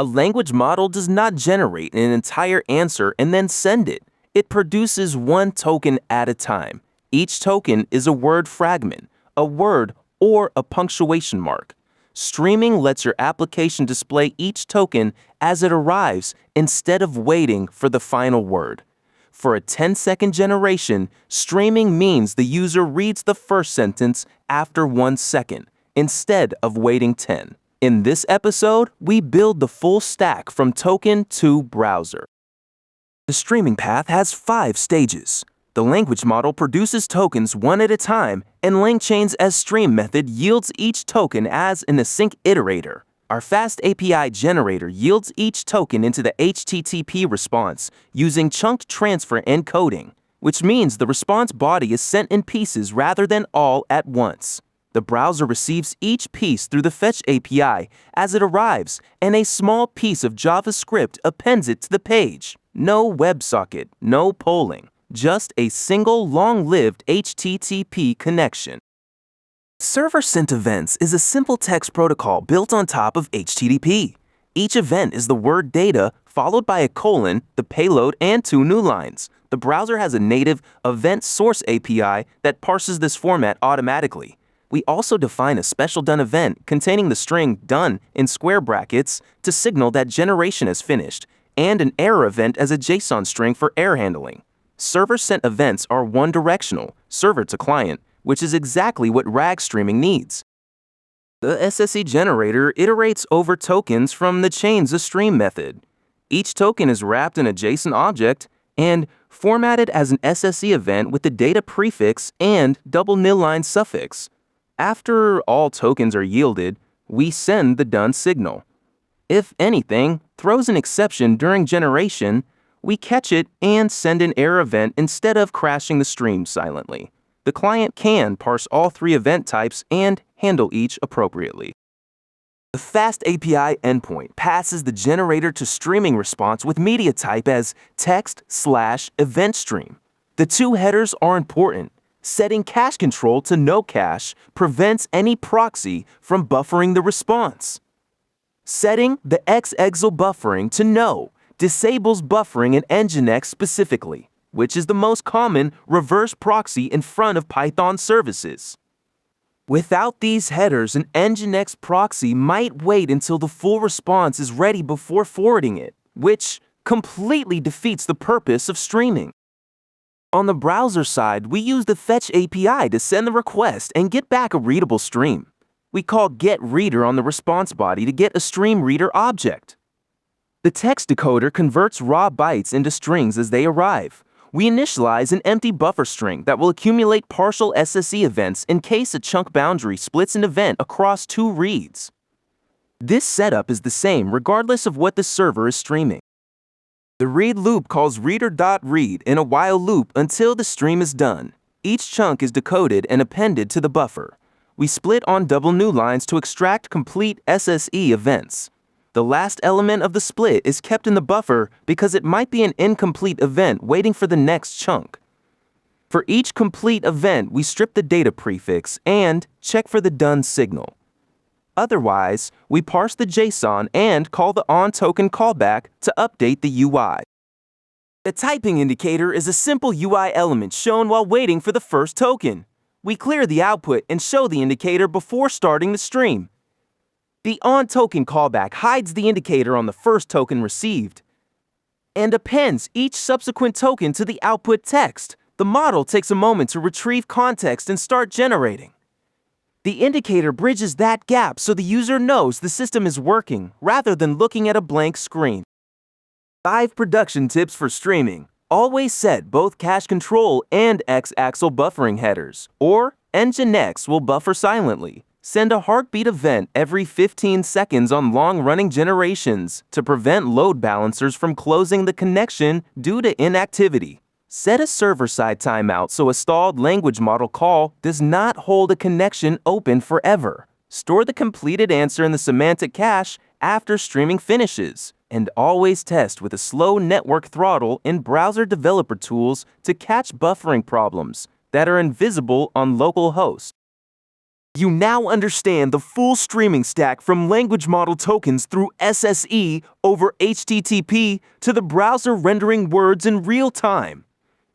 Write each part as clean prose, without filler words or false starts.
A language model does not generate an entire answer and then send it. It produces one token at a time. Each token is a word fragment, a word, or a punctuation mark. Streaming lets your application display each token as it arrives instead of waiting for the final word. For a 10-second generation, streaming means the user reads the first sentence after 1 second, instead of waiting 10. In this episode, we build the full stack from token to browser. The streaming path has 5 stages. The language model produces tokens one at a time, and LangChain's asStream method yields each token as an async iterator. Our FastAPI generator yields each token into the HTTP response using chunked transfer encoding, which means the response body is sent in pieces rather than all at once. The browser receives each piece through the Fetch API as it arrives, and a small piece of JavaScript appends it to the page. No WebSocket, no polling, just a single long-lived HTTP connection. Server-sent events is a simple text protocol built on top of HTTP. Each event is the word data, followed by a colon, the payload, and 2 new lines. The browser has a native event source API that parses this format automatically. We also define a special done event containing the string done in square brackets to signal that generation is finished, and an error event as a JSON string for error handling. Server-sent events are one-directional, server to client, which is exactly what RAG streaming needs. The SSE generator iterates over tokens from the chain's asStream method. Each token is wrapped in a JSON object and formatted as an SSE event with the data prefix and double nil-line suffix. After all tokens are yielded, we send the done signal. If anything throws an exception during generation, we catch it and send an error event instead of crashing the stream silently. The client can parse all 3 event types and handle each appropriately. The FastAPI endpoint passes the generator to streaming response with media type as text/event stream. The 2 headers are important. Setting cache control to no cache prevents any proxy from buffering the response. Setting the xexil buffering to no disables buffering in Nginx specifically, which is the most common reverse proxy in front of Python services. Without these headers, an Nginx proxy might wait until the full response is ready before forwarding it, which completely defeats the purpose of streaming. On the browser side, we use the Fetch API to send the request and get back a readable stream. We call getReader on the response body to get a stream reader object. The text decoder converts raw bytes into strings as they arrive. We initialize an empty buffer string that will accumulate partial SSE events in case a chunk boundary splits an event across 2 reads. This setup is the same regardless of what the server is streaming. The read loop calls reader.read in a while loop until the stream is done. Each chunk is decoded and appended to the buffer. We split on double new lines to extract complete SSE events. The last element of the split is kept in the buffer because it might be an incomplete event waiting for the next chunk. For each complete event, we strip the data prefix and check for the done signal. Otherwise, we parse the JSON and call the onToken callback to update the UI. The typing indicator is a simple UI element shown while waiting for the first token. We clear the output and show the indicator before starting the stream. The onToken callback hides the indicator on the first token received and appends each subsequent token to the output text. The model takes a moment to retrieve context and start generating. The indicator bridges that gap so the user knows the system is working rather than looking at a blank screen. 5 production tips for streaming. Always set both cache control and xaxle buffering headers, or Nginx will buffer silently. Send a heartbeat event every 15 seconds on long-running generations to prevent load balancers from closing the connection due to inactivity. Set a server-side timeout so a stalled language model call does not hold a connection open forever. Store the completed answer in the semantic cache after streaming finishes. And always test with a slow network throttle in browser developer tools to catch buffering problems that are invisible on local host. You now understand the full streaming stack from language model tokens through SSE over HTTP to the browser rendering words in real time.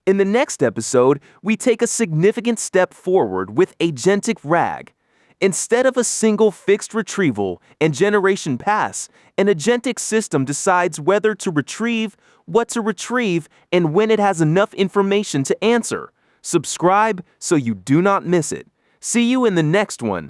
In the next episode, we take a significant step forward with Agentic RAG. Instead of a single fixed retrieval and generation pass, an agentic system decides whether to retrieve, what to retrieve, and when it has enough information to answer. Subscribe so you do not miss it. See you in the next one.